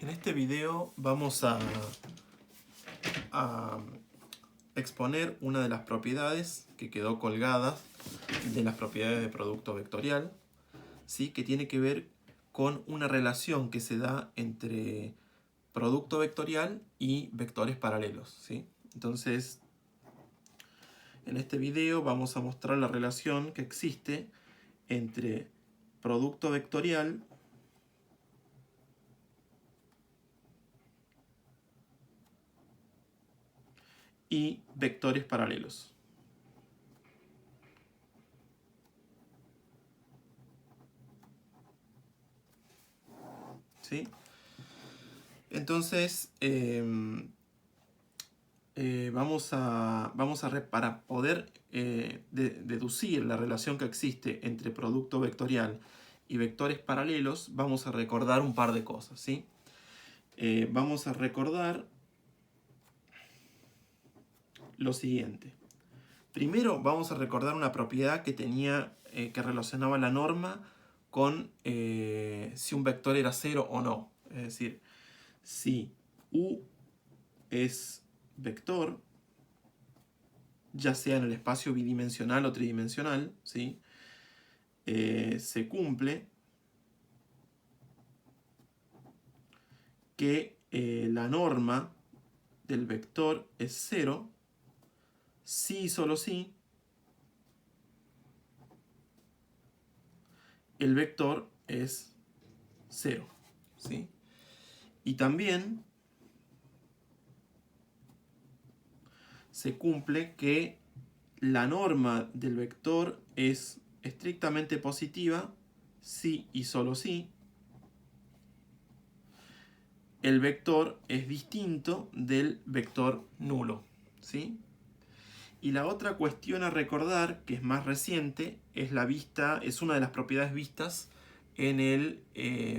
En este video vamos a exponer una de las propiedades que quedó colgada de las propiedades de producto vectorial, ¿sí? Que tiene que ver con una relación que se da entre producto vectorial y vectores paralelos, ¿sí? Entonces, en este video vamos a mostrar la relación que existe entre producto vectorial y vectores paralelos. ¿Sí? Entonces, para poder deducir la relación que existe entre producto vectorial y vectores paralelos, vamos a recordar un par de cosas, ¿sí? Vamos a recordar lo siguiente. Primero vamos a recordar una propiedad que tenía, que relacionaba la norma con si un vector era cero o no. Es decir, si U es vector, ya sea en el espacio bidimensional o tridimensional, ¿sí? Se cumple que la norma del vector es cero si y solo si el vector es cero, ¿sí? Y también se cumple que la norma del vector es estrictamente positiva si y solo si el vector es distinto del vector nulo, ¿sí? Y la otra cuestión a recordar, que es más reciente, es una de las propiedades vistas en el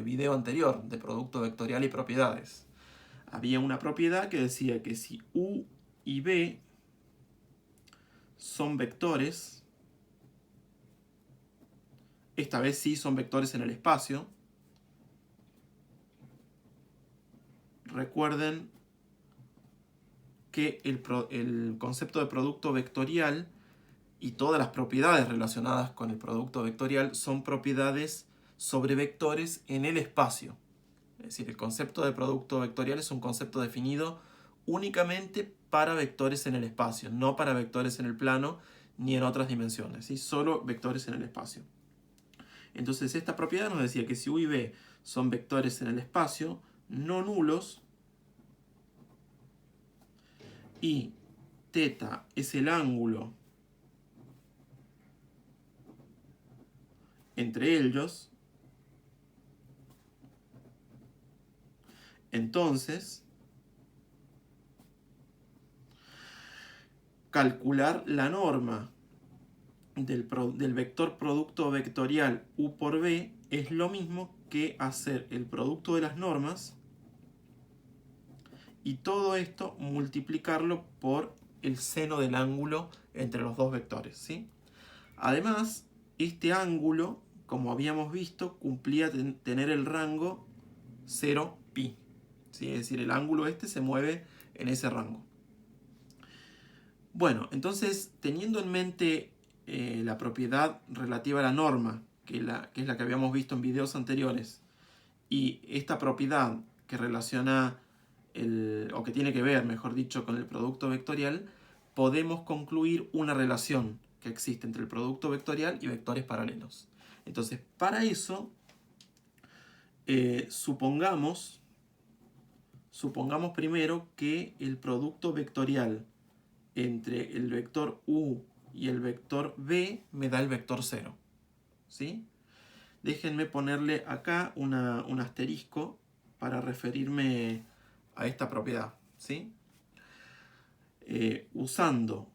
video anterior de producto vectorial y propiedades. Había una propiedad que decía que si U y B son vectores, esta vez sí son vectores en el espacio. Recuerden que el concepto de producto vectorial y todas las propiedades relacionadas con el producto vectorial son propiedades sobre vectores en el espacio. Es decir, el concepto de producto vectorial es un concepto definido únicamente para vectores en el espacio, no para vectores en el plano ni en otras dimensiones, ¿sí? Solo vectores en el espacio. Entonces esta propiedad nos decía que si U y B son vectores en el espacio, no nulos, y θ es el ángulo entre ellos, entonces calcular la norma del vector producto vectorial U por B es lo mismo que hacer el producto de las normas y todo esto multiplicarlo por el seno del ángulo entre los dos vectores, ¿sí? Además, este ángulo, como habíamos visto, cumplía tener el rango 0π, ¿sí? Es decir, el ángulo este se mueve en ese rango. Bueno, entonces, teniendo en mente la propiedad relativa a la norma, que es la que habíamos visto en videos anteriores, y esta propiedad que relaciona, o que tiene que ver, mejor dicho, con el producto vectorial, podemos concluir una relación que existe entre el producto vectorial y vectores paralelos. Entonces, para eso, supongamos primero que el producto vectorial entre el vector U y el vector B me da el vector 0, ¿sí? Déjenme ponerle acá un asterisco para referirme a esta propiedad, ¿sí? Usando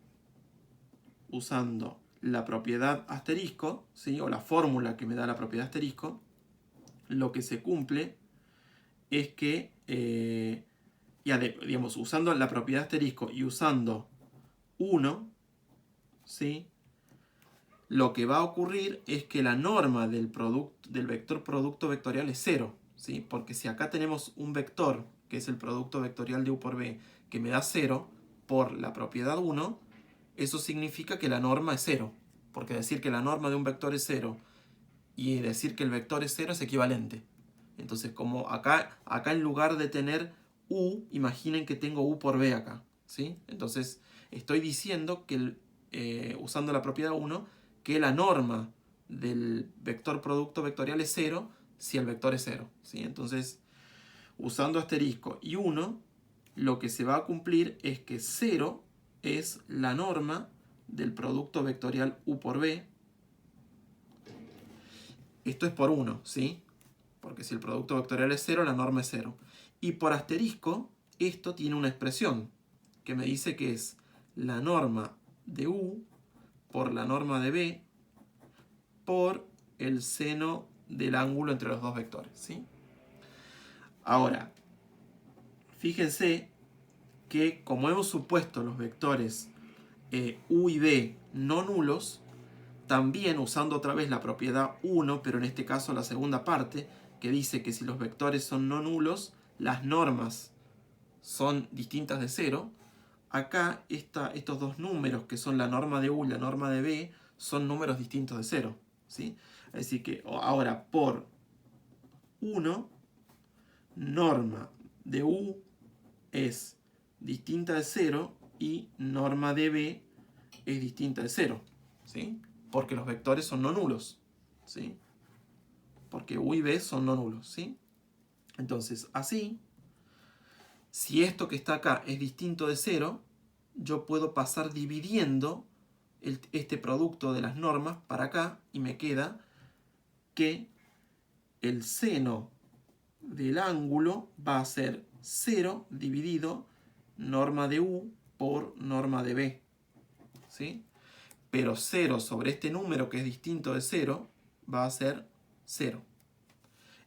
la propiedad asterisco, ¿sí? O la fórmula que me da la propiedad asterisco, lo que se cumple es que, digamos, usando la propiedad asterisco y usando 1, ¿sí? Lo que va a ocurrir es que la norma del vector producto vectorial es 0. ¿sí? Porque si acá tenemos un vector, que es el producto vectorial de u por b, que me da 0 por la propiedad 1, eso significa que la norma es 0. Porque decir que la norma de un vector es 0 y decir que el vector es 0 es equivalente. Entonces, como acá en lugar de tener u, imaginen que tengo u por b acá, ¿sí? Entonces, estoy diciendo que, usando la propiedad 1, que la norma del vector producto vectorial es 0 si el vector es 0, ¿sí? Entonces, usando asterisco y 1, lo que se va a cumplir es que 0 es la norma del producto vectorial u por b. Esto es por 1, ¿sí? Porque si el producto vectorial es 0, la norma es 0. Y por asterisco, esto tiene una expresión que me dice que es la norma de u por la norma de b por el seno del ángulo entre los dos vectores, ¿sí? Ahora, fíjense que como hemos supuesto los vectores u y b no nulos, también usando otra vez la propiedad 1, pero en este caso la segunda parte, que dice que si los vectores son no nulos, las normas son distintas de 0, acá estos dos números que son la norma de u y la norma de b son números distintos de 0, ¿sí? Es decir que ahora por 1, norma de u es distinta de 0 y norma de b es distinta de 0, ¿sí? Porque los vectores son no nulos, ¿sí? Porque u y b son no nulos, ¿sí? Entonces, así, si esto que está acá es distinto de 0, yo puedo pasar dividiendo este producto de las normas para acá y me queda que el seno del ángulo va a ser 0 dividido norma de u por norma de b, ¿sí? Pero 0 sobre este número que es distinto de 0 va a ser 0.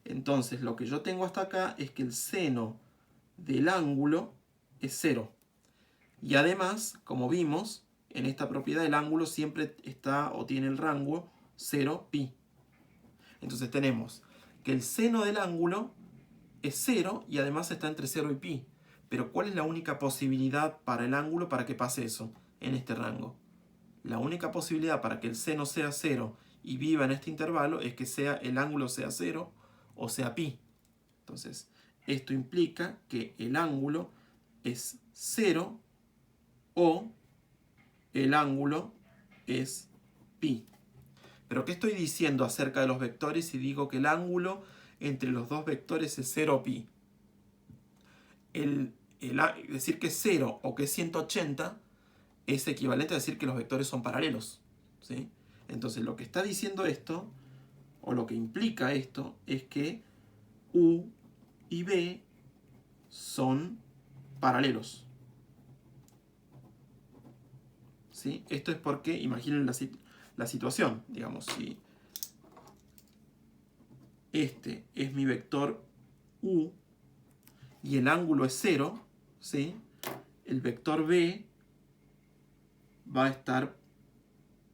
Entonces lo que yo tengo hasta acá es que el seno del ángulo es 0. Y además, como vimos, en esta propiedad el ángulo siempre está o tiene el rango 0 pi. Entonces tenemos que el seno del ángulo es 0 y además está entre 0 y pi. Pero ¿cuál es la única posibilidad para el ángulo para que pase eso en este rango? La única posibilidad para que el seno sea 0 y viva en este intervalo es que el ángulo sea 0 o sea pi. Entonces, esto implica que el ángulo es 0 o el ángulo es pi. Pero ¿qué estoy diciendo acerca de los vectores si digo que el ángulo entre los dos vectores es 0 pi? Decir que es 0 o que es 180 es equivalente a decir que los vectores son paralelos, ¿sí? Entonces lo que está diciendo esto, o lo que implica esto, es que u y b son paralelos, ¿sí? Esto es porque, imaginen la situación, digamos, si este es mi vector u y el ángulo es 0, ¿sí? El vector b va a estar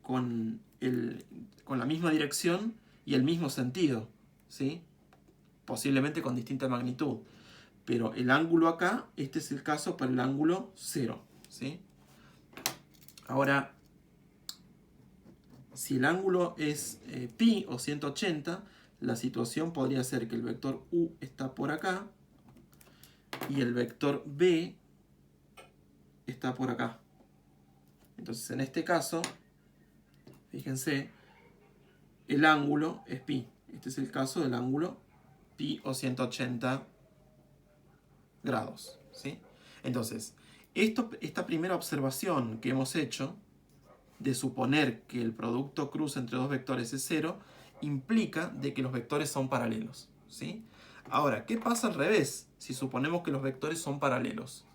con la misma dirección y el mismo sentido, ¿sí? Posiblemente con distinta magnitud. Pero el ángulo acá, este es el caso para el ángulo 0, ¿sí? Ahora, si el ángulo es pi o 180, la situación podría ser que el vector u está por acá y el vector b está por acá. Entonces, en este caso, fíjense, el ángulo es pi. Este es el caso del ángulo pi o 180 grados, ¿sí? Entonces, esta primera observación que hemos hecho de suponer que el producto cruz entre dos vectores es 0 implica de que los vectores son paralelos, ¿sí? Ahora, ¿qué pasa al revés si suponemos que los vectores son paralelos?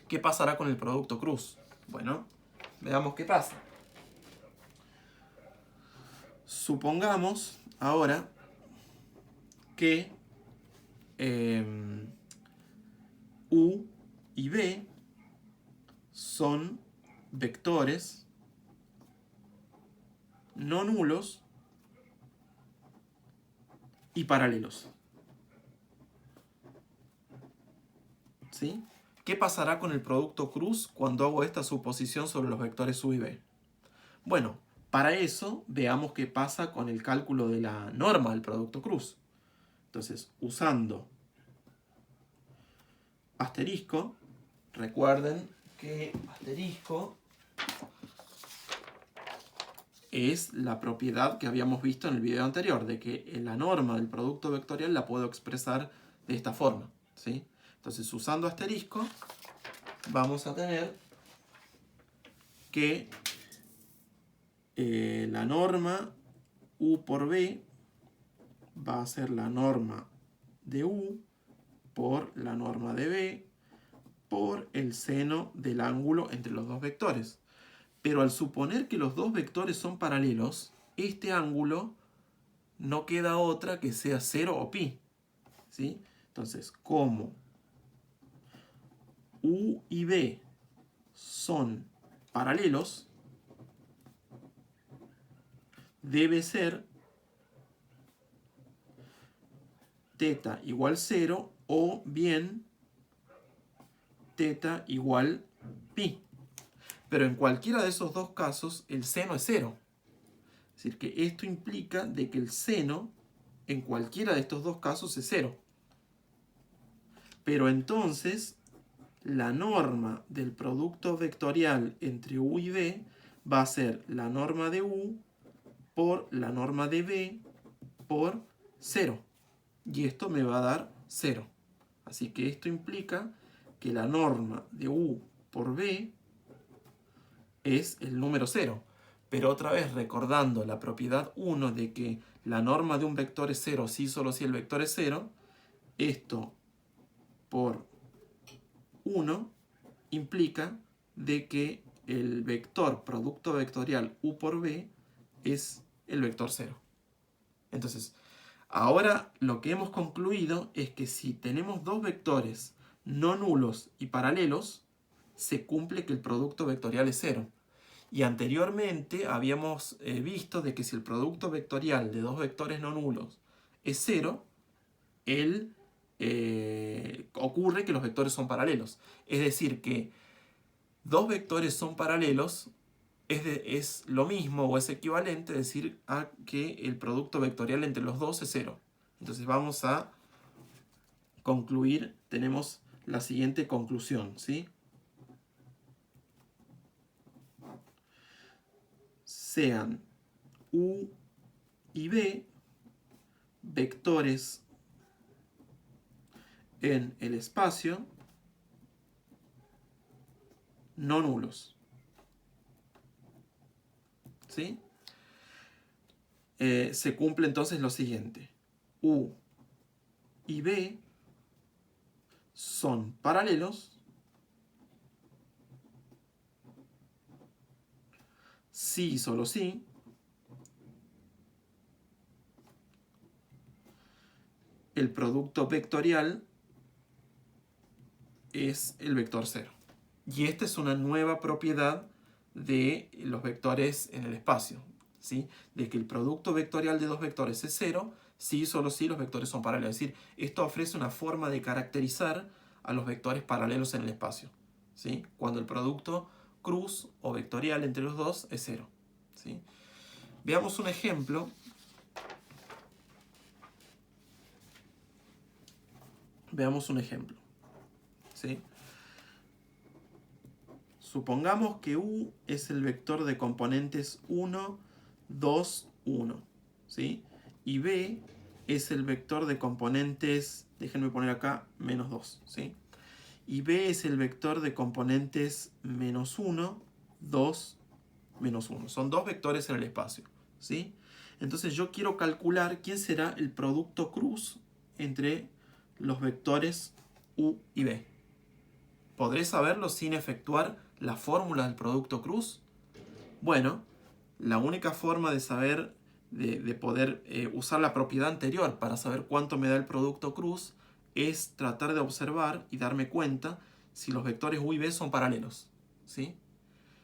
¿Qué pasará con el producto cruz? Bueno, veamos qué pasa. Supongamos ahora que u y b son vectores no nulos y paralelos, ¿sí? ¿Qué pasará con el producto cruz cuando hago esta suposición sobre los vectores u y b? Bueno, para eso veamos qué pasa con el cálculo de la norma del producto cruz. Entonces, usando asterisco, recuerden que asterisco es la propiedad que habíamos visto en el video anterior, de que la norma del producto vectorial la puedo expresar de esta forma, ¿sí? Entonces, usando asterisco, vamos a tener que la norma u por b va a ser la norma de u por la norma de b por el seno del ángulo entre los dos vectores. Pero al suponer que los dos vectores son paralelos, este ángulo no queda otra que sea 0 o pi, ¿sí? Entonces, como u y b son paralelos, debe ser θ igual 0 o bien θ igual pi. Pero en cualquiera de esos dos casos, el seno es 0. Es decir, que esto implica de que el seno en cualquiera de estos dos casos es 0. Pero entonces, la norma del producto vectorial entre u y b va a ser la norma de u por la norma de b por 0. Y esto me va a dar 0. Así que esto implica que la norma de u por b es el número 0. Pero otra vez recordando la propiedad 1 de que la norma de un vector es 0 si solo si el vector es 0, esto por 1 implica de que el vector producto vectorial u por b es el vector 0. Entonces, ahora lo que hemos concluido es que si tenemos dos vectores no nulos y paralelos, se cumple que el producto vectorial es 0. Y anteriormente habíamos visto de que si el producto vectorial de dos vectores no nulos es 0, ocurre que los vectores son paralelos. Es decir, que dos vectores son paralelos es lo mismo o es equivalente a decir a que el producto vectorial entre los dos es 0. Entonces vamos a concluir, tenemos la siguiente conclusión, ¿sí? Sean u y b vectores en el espacio no nulos, ¿sí? Se cumple entonces lo siguiente: u y b son paralelos si y solo si el producto vectorial es el vector 0. Y esta es una nueva propiedad de los vectores en el espacio, ¿sí? De que el producto vectorial de dos vectores es 0 si y solo si los vectores son paralelos. Es decir, esto ofrece una forma de caracterizar a los vectores paralelos en el espacio, ¿sí? Cuando el producto cruz o vectorial entre los dos es 0, ¿sí? Veamos un ejemplo. Veamos un ejemplo, ¿sí? Supongamos que u es el vector de componentes 1, 2, 1, ¿sí? Y b es el vector de componentes, déjenme poner acá, menos 2, ¿sí? Y b es el vector de componentes menos 1, 2, menos 1. Son dos vectores en el espacio, ¿sí? Entonces yo quiero calcular quién será el producto cruz entre los vectores u y b. ¿Podré saberlo sin efectuar la fórmula del producto cruz? Bueno, la única forma de saber, de poder usar la propiedad anterior para saber cuánto me da el producto cruz es tratar de observar y darme cuenta si los vectores u y b son paralelos, ¿sí?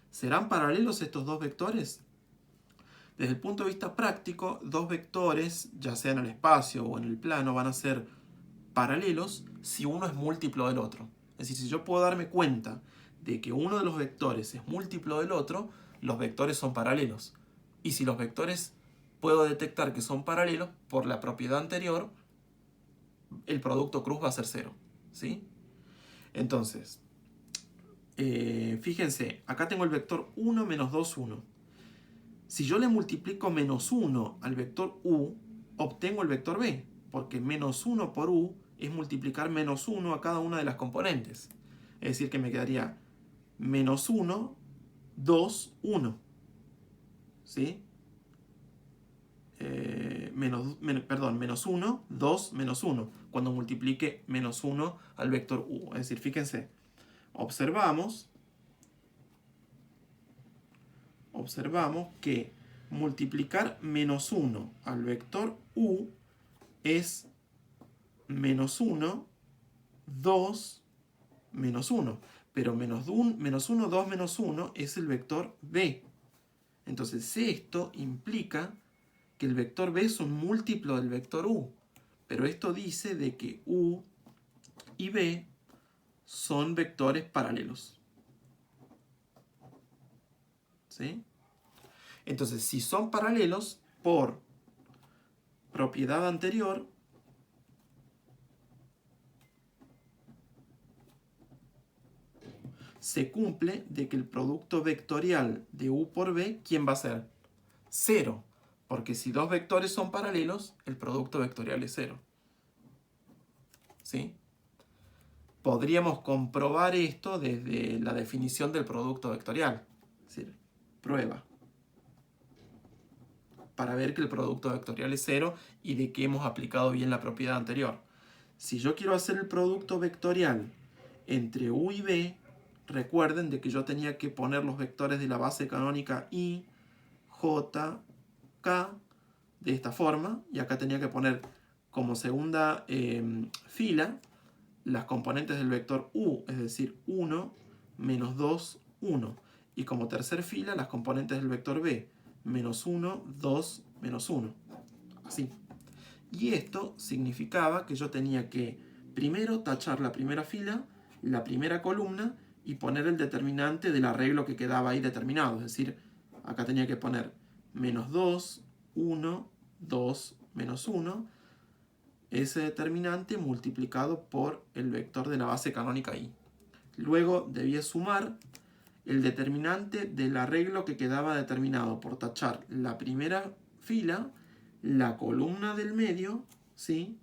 ¿Serán paralelos estos dos vectores? Desde el punto de vista práctico, dos vectores, ya sea en el espacio o en el plano, van a ser paralelos si uno es múltiplo del otro. Es decir, si yo puedo darme cuenta de que uno de los vectores es múltiplo del otro, los vectores son paralelos. Y si los vectores puedo detectar que son paralelos, por la propiedad anterior, el producto cruz va a ser 0. ¿Sí? Entonces, fíjense, acá tengo el vector 1, menos 2, 1. Si yo le multiplico menos 1 al vector u, obtengo el vector b, porque menos 1 por u es multiplicar menos 1 a cada una de las componentes. Es decir, que me quedaría menos 1, 2, 1. ¿Sí? Menos 1, 2, menos 1, cuando multiplique menos 1 al vector u. Es decir, fíjense, observamos que multiplicar menos 1 al vector u es menos 1, 2, menos 1. Pero menos 1, 2, menos 1 es el vector b. Entonces esto implica que el vector b es un múltiplo del vector u. Pero esto dice de que u y b son vectores paralelos. ¿Sí? Entonces, si son paralelos, por propiedad anterior, se cumple de que el producto vectorial de u por b, ¿quién va a ser? 0. Porque si dos vectores son paralelos, el producto vectorial es 0. ¿Sí? Podríamos comprobar esto desde la definición del producto vectorial. Es decir, prueba. Para ver que el producto vectorial es 0 y de que hemos aplicado bien la propiedad anterior. Si yo quiero hacer el producto vectorial entre u y b, recuerden de que yo tenía que poner los vectores de la base canónica i, j, k, de esta forma, y acá tenía que poner como segunda fila las componentes del vector u, es decir, 1, menos 2, 1. Y como tercer fila las componentes del vector b, menos 1, 2, menos 1. Así. Y esto significaba que yo tenía que primero tachar la primera fila, la primera columna, y poner el determinante del arreglo que quedaba ahí determinado. Es decir, acá tenía que poner menos 2, 1, 2, menos 1, ese determinante multiplicado por el vector de la base canónica i. Luego debía sumar el determinante del arreglo que quedaba determinado por tachar la primera fila, la columna del medio, ¿sí?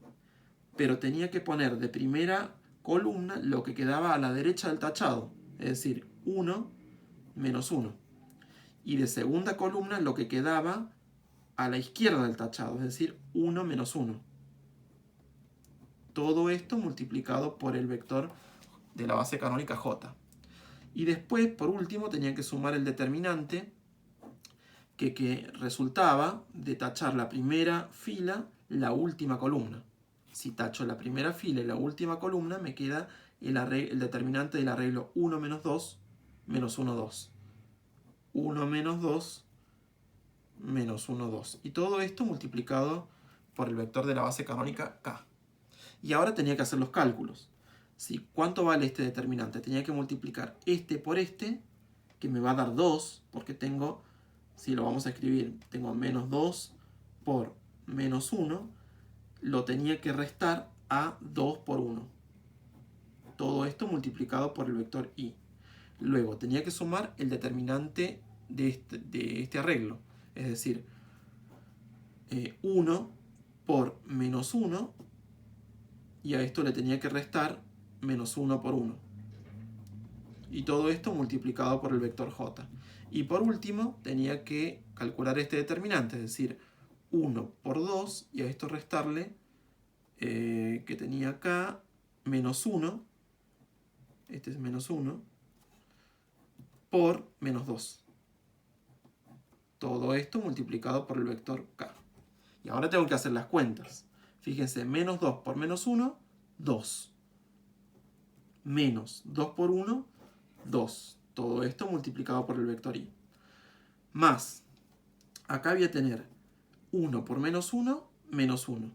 Pero tenía que poner de primera columna lo que quedaba a la derecha del tachado, es decir, 1 menos 1. Y de segunda columna lo que quedaba a la izquierda del tachado, es decir, 1 menos 1. Todo esto multiplicado por el vector de la base canónica j. Y después, por último, tenía que sumar el determinante que resultaba de tachar la primera fila, la última columna. Si tacho la primera fila y la última columna, me queda el determinante del arreglo 1 menos 2, menos 1, 2. 1 menos 2, menos 1, 2. Y todo esto multiplicado por el vector de la base canónica k. Y ahora tenía que hacer los cálculos. ¿Sí? ¿Cuánto vale este determinante? Tenía que multiplicar este por este, que me va a dar 2, porque tengo, si lo vamos a escribir, tengo menos 2 por menos 1, lo tenía que restar a 2 por 1. Todo esto multiplicado por el vector i. Luego tenía que sumar el determinante de este arreglo, es decir, 1 por menos 1, y a esto le tenía que restar menos 1 por 1. Y todo esto multiplicado por el vector j. Y por último, tenía que calcular este determinante, es decir, 1 por 2, y a esto restarle, que tenía acá, menos 1, este es menos 1, por menos 2. Todo esto multiplicado por el vector k. Y ahora tengo que hacer las cuentas. Fíjense, menos 2 por menos 1, 2. Menos 2 por 1, 2. Todo esto multiplicado por el vector i. Más, acá voy a tener 1 por menos 1, menos 1.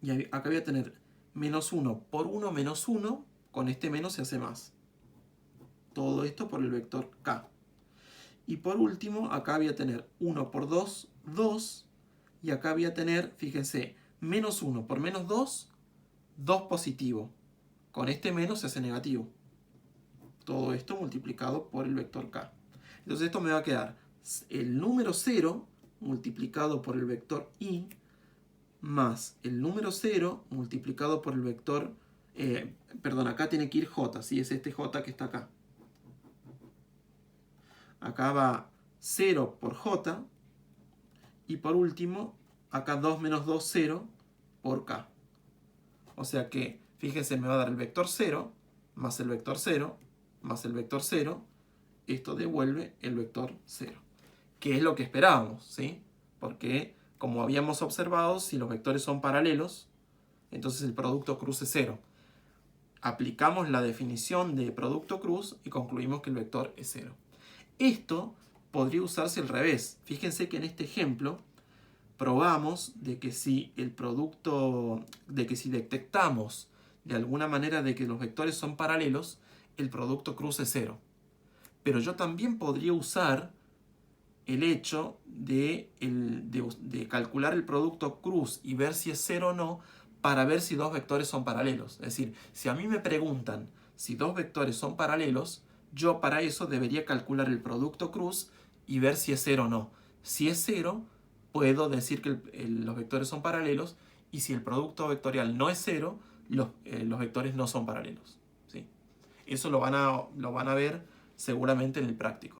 Y acá voy a tener menos 1 por 1, menos 1, con este menos se hace más. Todo esto por el vector k. Y por último, acá voy a tener 1 por 2, 2. Y acá voy a tener, fíjense, menos 1 por menos 2, 2 positivo. Con este menos se hace negativo. Todo esto multiplicado por el vector k. Entonces esto me va a quedar el número 0 multiplicado por el vector i más el número 0 multiplicado por el vector... perdón, acá tiene que ir j, ¿sí? Es este j que está acá. Acá va 0 por j. Y por último, acá 2 menos 2, 0 por k. O sea que, fíjense, me va a dar el vector 0 más el vector 0 más el vector 0. Esto devuelve el vector 0. Que es lo que esperábamos, ¿sí? Porque, como habíamos observado, si los vectores son paralelos, entonces el producto cruz es 0. Aplicamos la definición de producto cruz y concluimos que el vector es 0. Esto podría usarse al revés. Fíjense que en este ejemplo probamos de que si el producto, de que si detectamos de alguna manera de que los vectores son paralelos, el producto cruz es 0. Pero yo también podría usar el hecho de calcular el producto cruz y ver si es 0 o no para ver si dos vectores son paralelos. Es decir, si a mí me preguntan si dos vectores son paralelos, yo para eso debería calcular el producto cruz y ver si es 0 o no. Si es 0, puedo decir que los vectores son paralelos, y si el producto vectorial no es 0, los vectores no son paralelos, ¿sí? Eso lo van a ver seguramente en el práctico.